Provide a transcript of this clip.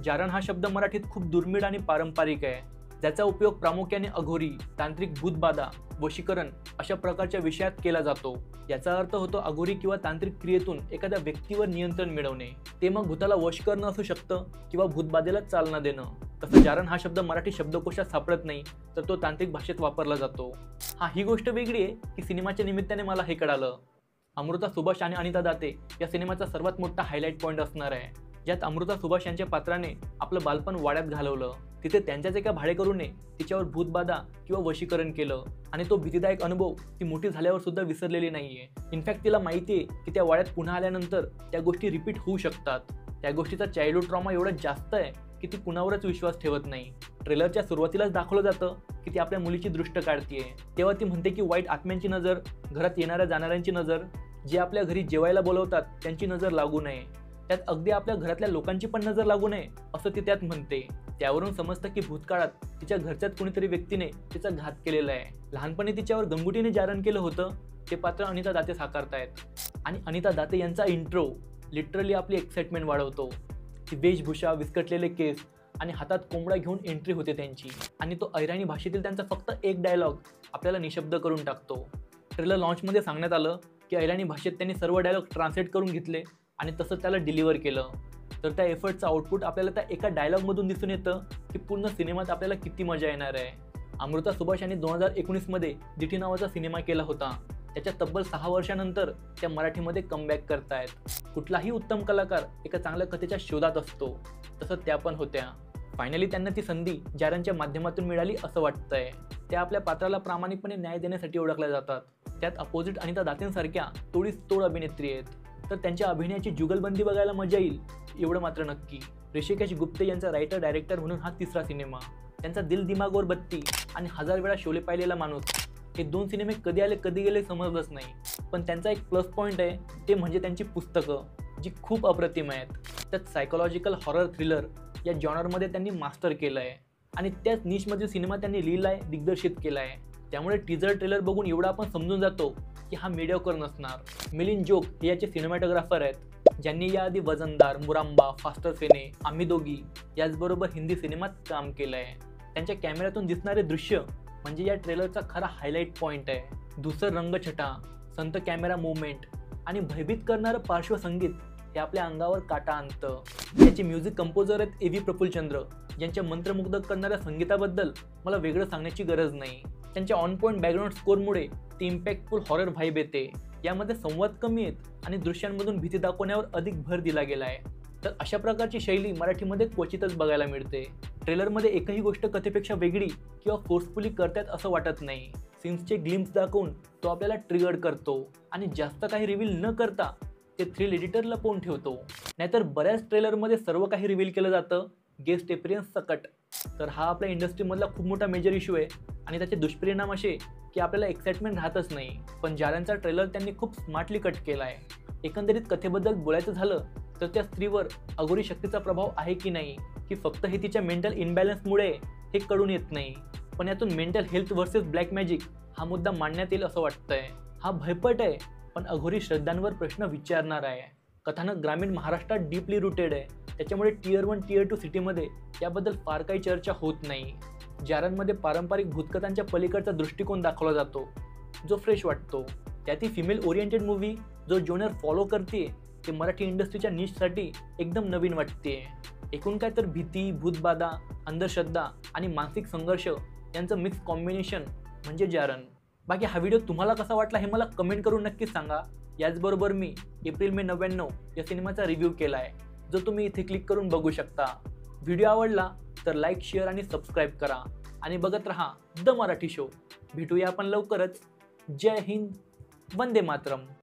जारण हा शब्द मराठीत खूप दुर्मिळ आणि पारंपरिक आहे, ज्याचा उपयोग प्रामुख्याने अघोरी, तांत्रिक भूतबाधा, वशीकरण अशा प्रकारच्या विषयात केला जातो। याचा अर्थ होतो अघोरी किंवा तांत्रिक क्रियेतून एखाद्या व्यक्तीवर नियंत्रण मिळवणे, ते मग भूताला वश करणं असू शकतं किंवा भूतबाधेला चालना देणं। तसं जारण हा शब्द मराठी शब्दकोशात सापडत नाही, तर तो तांत्रिक भाषेत वापरला जातो। ही गोष्ट वेगळी आहे की सिनेमाच्या निमित्ताने मला हे कळालं। अमृता सुभाष आणि अनिता दाते या सिनेमाचा सर्वात मोठा हायलाइट पॉइंट असणार आहे, ज्यात अमृता सुभाष यांच्या पात्राने आपलं बालपण वाड्यात घालवलं। तिथे त्यांच्याच एका भाडेकरूने तिच्यावर भूतबाधा किंवा वशीकरण केलं आणि तो भीतीदायक अनुभव ती मोठी झाल्यावर सुद्धा विसरलेली नाहीये। इनफॅक्ट तिला माहिती आहे की त्या वाड्यात पुन्हा आल्यानंतर त्या गोष्टी रिपीट होऊ शकतात। त्या गोष्टीचा चाइल्डहुड ट्रॉमा एवढा जास्त आहे की ती कुणावरच विश्वास ठेवत नाही। ट्रेलरच्या सुरुवातीलाच दाखवलं जातं की ती आपल्या मुलीची दृष्ट काढतीये, तेव्हा ती म्हणते की वाईट आत्म्यांची नजर, घरात येणाऱ्या जाणाऱ्यांची नजर, जे आपल्या घरी जेवायला बोलवतात त्यांची नजर लागू नये, त्यात अगदी आपल्या घरातल्या लोकांची पण नजर लागू नये असं ती त्यात म्हणते। त्यावरून समजतं की भूतकाळात तिच्या घरच्यात कुणीतरी व्यक्तीने तिचा घात केलेला आहे। लहानपणी तिच्यावर गंगुटीने जारण केलं होतं, ते पात्र अनिता दाते साकारतायत आणि अनिता दाते यांचा इंट्रो लिटरली आपली एक्साइटमेंट वाढवतो। ती वेशभूषा, विस्कटलेले केस आणि हातात कोंबडा घेऊन एंट्री होते त्यांची, आणि तो ऐराणी भाषेतील त्यांचा फक्त एक डायलॉग आपल्याला निशब्द करून टाकतो। ट्रेलर लॉन्चमध्ये सांगण्यात आलं की ऐराणी भाषेत त्यांनी सर्व डायलॉग ट्रान्सलेट करून घेतले आणि तसं त्याला डिलिव्हर केलं। तर त्या एफर्टचं आउटपुट आपल्याला त्या एका डायलॉगमधून दिसून येतं की पूर्ण सिनेमात आपल्याला किती मजा येणार आहे। अमृता सुभाष यांनी 2019 मध्ये दिठी नावाचा सिनेमा केला होता। त्याच्या तब्बल 6 वर्षानंतर त्या मराठीमध्ये कमबॅक करतायत। कुठलाही उत्तम कलाकार एका चांगल्या कथेच्या शोधात असतो, तसं त्या पण होत्या। फायनली त्यांना ती संधी जारणच्या माध्यमातून मिळाली असं वाटतंय। त्या आपल्या पात्राला प्रामाणिकपणे न्याय देण्यासाठी ओळखल्या जातात। त्यात अपोजिट अनिता दातेंसारख्या तोडीस तोड अभिनेत्री आहेत, तर त्यांच्या अभिनयाची जुगलबंदी बघायला मजा येईल एवढं मात्र नक्की। ऋषिकेश गुप्ते यांचा रायटर डायरेक्टर म्हणून हा तिसरा सिनेमा। त्यांचा दिल दिमागवर बत्ती आणि 1000 वेळा शोले पाहिलेला माणूस हे 2 सिनेमे कधी आले कधी गेले समजलंच नाही, पण त्यांचा एक प्लस पॉईंट आहे, ते म्हणजे त्यांची पुस्तकं, जी खूप अप्रतिम आहेत। त्यात सायकोलॉजिकल हॉरर थ्रिलर या जॉनरमध्ये त्यांनी मास्टर केलं आहे आणि त्याच निशमधील सिनेमा त्यांनी लिहिलाय, दिग्दर्शित केला आहे। त्यामुळे टीजर ट्रेलर बघून एवढा आपण समजून जातो की हा मीडियोकर नसणार। मिलिंद जोग हे याचे सिनेमॅटोग्राफर आहेत, ज्यांनी याआधी वजनदार, मुरांबा, फास्टर फेणे, आम्ही दोघी याचबरोबर हिंदी सिनेमात काम केलं आहे। त्यांच्या कॅमेऱ्यातून दिसणारे दृश्य म्हणजे या ट्रेलरचा खरा हायलाइट पॉईंट आहे। धुसर रंगछटा, संत कॅमेरा मूवमेंट आणि भयभीत करणारं पार्श्वसंगीत हे आपल्या अंगावर काटा आणतं। याचे म्युझिक कंपोजर आहेत ए व्ही प्रफुल्लचंद्र, ज्यांच्या मंत्रमुग्ध करणाऱ्या संगीताबद्दल मला वेगळं सांगण्याची गरज नाही। त्यांच्या ऑन पॉइंट बॅकग्राऊंड स्कोरमुळे ती इम्पॅक्टफुल हॉरर व्हाईब येते। यामध्ये संवाद कमी आहेत आणि दृश्यांमधून भीती दाखवण्यावर अधिक भर दिला गेला आहे। तर अशा प्रकारची शैली मराठीमध्ये क्वचितच बघायला मिळते। ट्रेलरमध्ये एकही गोष्ट कथेपेक्षा वेगळी किंवा फोर्सफुली करतात असं वाटत नाही। सीन्सचे ग्लिम्स दाखवून तो आपल्याला ट्रिगर्ड करतो आणि जास्त काही रिव्हील न करता ते थ्रिल एडिटरला लपवून ठेवतो। नाहीतर बऱ्याच ट्रेलरमध्ये सर्व काही रिव्हील केलं जातं, गेस्ट अपीअरन्स सकट। तर हा आपल्या इंडस्ट्रीमधला खूप मोठा मेजर इश्यू आहे आणि त्याचे दुष्परिणाम असे की आपल्याला एक्साइटमेंट राहतच नाही। पण जारणचा ट्रेलर त्यांनी खूप स्मार्टली कट केला आहे। एकंदरीत कथेबद्दल बोलायचं झालं तर त्या स्त्रीवर अघोरी शक्तीचा प्रभाव आहे की नाही, की फक्त हे तिच्या मेंटल इनबॅलन्समुळे हे कळून येत नाही, पण यातून mental health versus black magic हा मुद्दा मांडण्यात येईल असं वाटतंय। हा भयपट आहे, पण अघोरी श्रद्धांवर प्रश्न विचारणार आहे। कथानक ग्रामीण महाराष्ट्रात डीपली रूटेड आहे, त्याच्यामुळे टियर 1 टियर 2 सिटीमध्ये याबद्दल फार काही चर्चा होत नाही। जारणमध्ये पारंपरिक भूतकथांच्या पलीकडचा दृष्टिकोन दाखवला जातो, जो फ्रेश वाटतो। त्याती फिमेल ओरिएंटेड मूव्ही जो जोनर फॉलो करते ते मराठी इंडस्ट्रीच्या निशसाठी एकदम नवीन वाटते। एकूण काय तर भीती, भूतबाधा, अंधश्रद्धा आणि मानसिक संघर्ष यांचं मिक्स कॉम्बिनेशन म्हणजे जारण। बाकी हा व्हिडिओ तुम्हाला कसा वाटला हे मला कमेंट करून नक्कीच सांगा। याचबरोबर मी एप्रिल मे 99 या सिनेमाचा रिव्ह्यू केला आहे, जो तुम्ही इथे क्लिक करून बघू शकता। व्हिडिओ आवडला तर लाईक, शेअर आणि सबस्क्राईब करा आणि बघत रहा द मराठी शो। भेटूया आपण लवकरच। जय हिंद, वंदे मातरम।